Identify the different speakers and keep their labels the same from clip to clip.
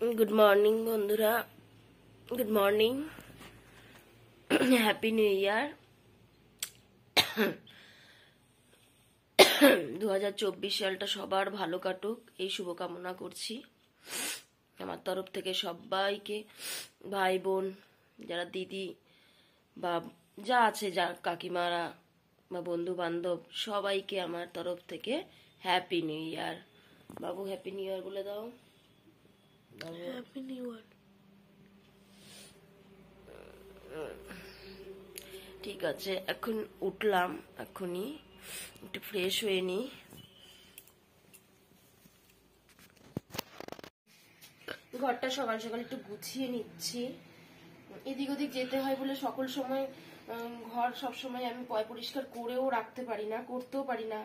Speaker 1: Good morning बंधुरा good morning happy new year 2024 সালটা সবার ভালো কাটুক এই শুভকামনা করছি আমার তরফ থেকে সবাইকে ভাই বোন যারা দিদি বা যা আছে যা কাকিমারা বা বন্ধু বান্ধব সবাইকে আমার তরফ থেকে হ্যাপি নিউ ইয়ার বাবু হ্যাপি নিউ ইয়ার বলে দাও হ্যাপি নিউ ইয়ার ঠিক আছে এখন উঠলাম এখনই একটু ফ্রেশ হয়ে নি ঘরটা সকাল সকাল একটু গুছিয়ে নিচ্ছি এদিক ওদিক যেতে হয় বলে সকল সময় ঘর সব সময় আমি পরিষ্কার করেও রাখতে পারি না করতেও পারি না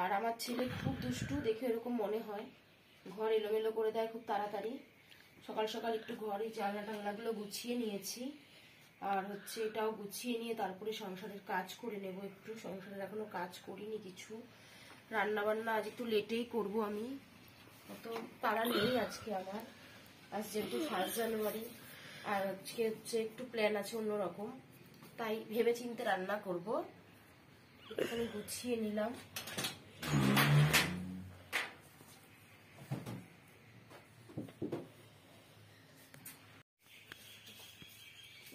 Speaker 1: আর আমার ছেলে খুব দুষ্টু দেখে এরকম মনে হয় ঘর এলোমেলো করে দেয় খুব তাড়াতাড়ি সকাল সকাল একটু ঘরে জানলা টাংলাগুলো গুছিয়ে নিয়েছি আর হচ্ছে এটাও গুছিয়ে নিয়ে তারপরে সংসারের কাজ করে নেব একটু সংসারের এখনো কাজ করিনি কিছু রান্না বান্না আজ একটু লেটেই করব আমি অত তাড়া নেই আজকে আমার আজ যেহেতু 1 জানুয়ারি আর আজকে হচ্ছে একটু প্ল্যান আছে অন্যরকম তাই ভেবে চিন্তে রান্না করব এখানে গুছিয়ে নিলাম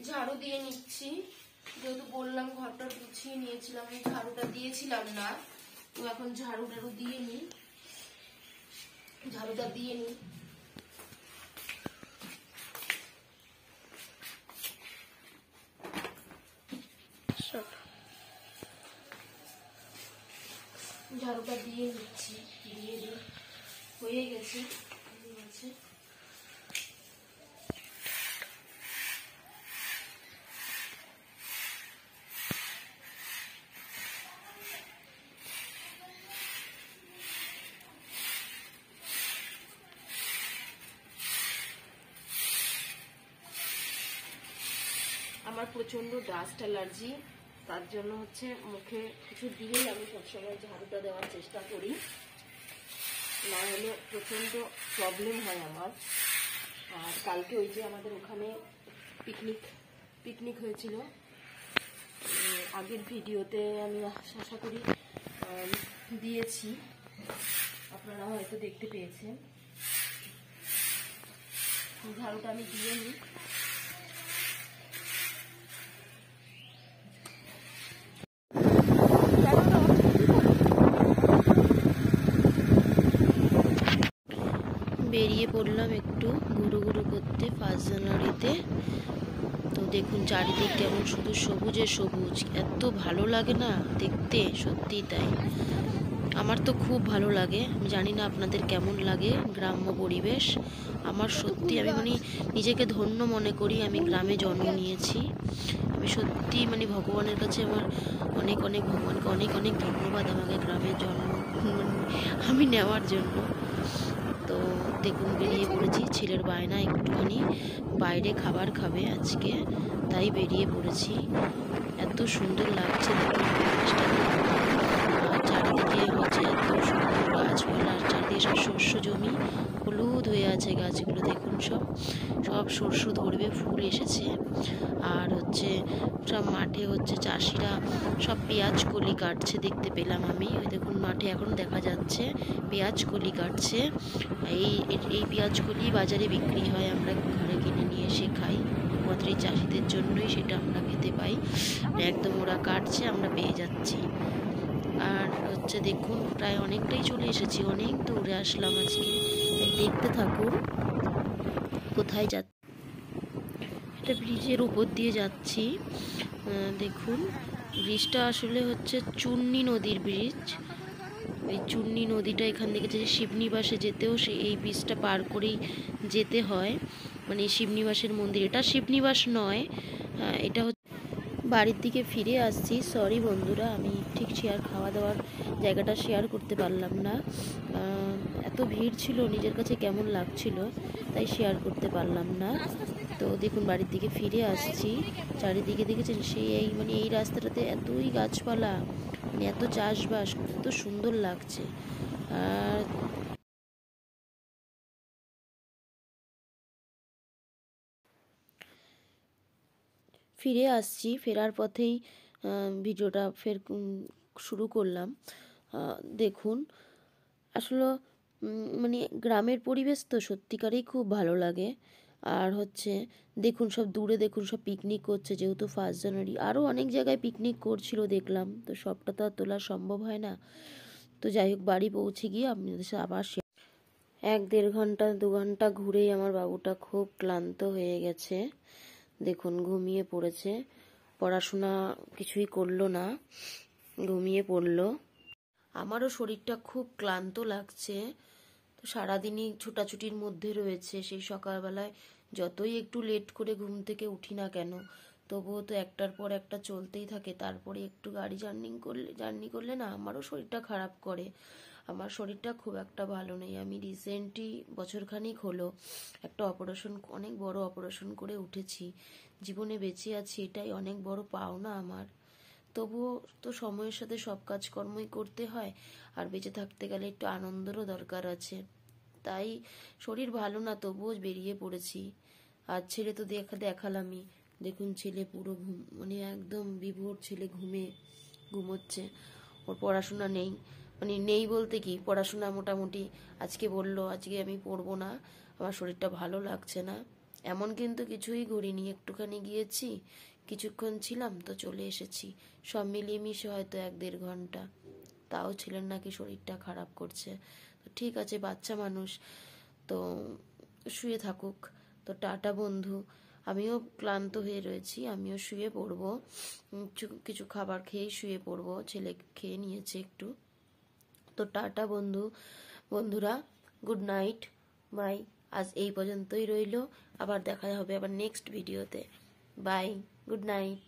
Speaker 1: ঝাড়ু দিয়ে নিচ্ছি যেহেতু বললাম ঘরটা গুছিয়ে নিয়েছিলাম আমি ঝাড়ুটা দিয়েছিলাম না তো এখন ঝাড়ুটা দিয়ে নি ঝাড়ুটা দিয়ে নি ঝাড়ুটা দিয়ে নিচ্ছি দিয়ে হয়ে গেছে আমার প্রচন্ড ডাস্ট অ্যালার্জি তার জন্য হচ্ছে মুখে কিছু দিয়েই আমি সবসময় ঝাড়ুটা দেওয়ার চেষ্টা করি না হলে প্রচন্ড প্রবলেম হয় আমার আর কালকে ওই যে আমাদের ওখানে পিকনিক হয়েছিল আগের ভিডিওতে আমি আশা করি দিয়েছি আপনারা হয়তো দেখতে পেয়েছেন ঝাড়ুটা আমি দিয়ে নিই বেরিয়ে পড়লাম একটু ঘুরু করতে 1 জানুয়ারিতে তো দেখুন চারিদিক কেমন শুধু সবুজে সবুজ এত ভালো লাগে না দেখতে সত্যি তাই আমার তো খুব ভালো লাগে আমি জানি না আপনাদের কেমন লাগে গ্রাম্য পরিবেশ আমার সত্যি আমি মানে নিজেকে ধন্য মনে করি আমি গ্রামে জন্ম নিয়েছি আমি সত্যি মানে ভগবানের কাছে আমার অনেক ভগবানকে অনেক ধন্যবাদ আমাকে গ্রামে জন্ম আমি নেওয়ার জন্য তো দেখুন বেরিয়ে পড়েছি ছেলের বায়না একটুখানি বাইরে খাবার খাবে আজকে তাই বেরিয়ে পড়েছি এত সুন্দর লাগছে দেখুন চারিদিকে হচ্ছে এত সুন্দর গাছপালা চারিদিকে সব শস্য জমি হলুদ হয়ে আছে গাছগুলো দেখুন সব শস্য ধরবে ফুল এসেছে আর হচ্ছে সব মাঠে হচ্ছে চাষিরা সব পেঁয়াজ কলি কাটছে দেখতে পেলাম আমি ওই দেখুন মাঠে এখন দেখা যাচ্ছে পেঁয়াজ কলি কাটছে এই পেঁয়াজ কলি বাজারে বিক্রি হয় আমরা ঘরে কিনে নিয়ে এসে খাই শুধুমাত্র এই চাষিদের জন্যই সেটা আমরা খেতে পাই একদম ওরা কাটছে আমরা পেয়ে যাচ্ছি আর হচ্ছে দেখুন প্রায় অনেকটাই চলে এসেছি অনেক দূরে আসলাম আজকে দেখতে থাকুন কোথায় যাচ্ছি একটা ব্রিজের উপর দিয়ে যাচ্ছি দেখুন ব্রিজটা আসলে হচ্ছে চুন্নি নদীর ব্রিজ এই চুন্নি নদীটা এখান থেকে যে শিবনিবাসে যেতেও এই ব্রিজটা পার করেই যেতে হয় মানে শিবনিবাসের মন্দির এটা শিবনিবাস নয় এটা বাড়ির দিকে ফিরে আসছি সরি বন্ধুরা আমি ঠিক খাওয়া দাওয়ার জায়গাটা শেয়ার করতে পারলাম না এত ভিড় ছিল নিজের কাছে কেমন লাগছিল তাই শেয়ার করতে পারলাম না তো দেখুন বাড়ির দিকে ফিরে আসছি চারিদিকে দেখেছেন মানে এই রাস্তাটাতে এতই গাছপালা মানে এত চাষবাস কত সুন্দর লাগছে আর ফিরে আসছি, ফেরার পথেই ভিডিওটা ফের শুরু করলাম। দেখুন আসলে মানে গ্রামের পরিবেশ তো সত্যিকারেই খুব ভালো লাগে। আর হচ্ছে দেখুন সব দূরে দেখুন সব পিকনিক করছে, যেহেতু 1 জানুয়ারি। আরও অনেক জায়গায় পিকনিক করছিল দেখলাম, তো সবটা তো আর তোলা সম্ভব হয় না। তো যাই হোক, বাড়ি পৌঁছে গিয়ে আপনাদের সাথে আবার 1-1.5 ঘন্টা 2 ঘন্টা ঘুরেই আমার বাবুটা খুব ক্লান্ত হয়ে গেছে। দেখুন ঘুমিয়ে পড়েছে, পড়াশোনা কিছুই করলো না, ঘুমিয়ে পড়লো। আমারও শরীরটা খুব ক্লান্ত লাগছে। তো সারাদিনই ছোটাছুটির মধ্যে রয়েছে। সেই সকালবেলায় যতই একটু লেট করে ঘুম থেকে উঠি না কেন, তবুও তো একটার পর একটা চলতেই থাকে। তারপরে একটু গাড়ি জার্নি করলে না আমারও শরীরটা খারাপ করে। আমার শরীরটা খুব একটা ভালো নেই। আমি রিসেন্টলি বছরখানিক হলো একটা অপারেশন, অনেক বড় অপারেশন করে উঠেছি। জীবনে বেঁচে আছি, এটাই অনেক বড় পাওনা আমার। তবুও তো সময়ের সাথে সব কাজকর্মই করতে হয়, আর বেঁচে থাকতে গেলে একটু আনন্দেরও দরকার আছে। তাই শরীর ভালো না, তবুও বেরিয়ে পড়েছি। আর ছেলে তো দেখালামই, দেখুন ছেলে পুরো মানে একদম বিভোর ছেলে, ঘুমোচ্ছে। ওর পড়াশোনা নেই, মানে নেই বলতে কি, পড়াশোনা মোটামুটি আজকে বললো আজকে আমি পড়বো না, আমার শরীরটা ভালো লাগছে না। এমন কিন্তু কিছুই করিনি, একটুখানি গিয়েছি, কিছুক্ষণ ছিলাম তো চলে এসেছি। সব মিলিয়ে মিশে হয়তো 1-1.5 ঘন্টা। তাও ছিলেন নাকি শরীরটা খারাপ করছে। তো ঠিক আছে, বাচ্চা মানুষ তো শুয়ে থাকুক। তো টাটা বন্ধু, আমিও ক্লান্ত হয়ে রয়েছি, আমিও শুয়ে পড়বো। কিছু খাবার খেয়ে শুয়ে পড়বো, ছেলে খেয়ে নিয়েছে একটু। তো টাটা বন্ধুরা, গুড নাইট, বাই। আজ এই পর্যন্তই রইলো, আবার দেখা হবে আবার নেক্সট ভিডিওতে। Bye, good night.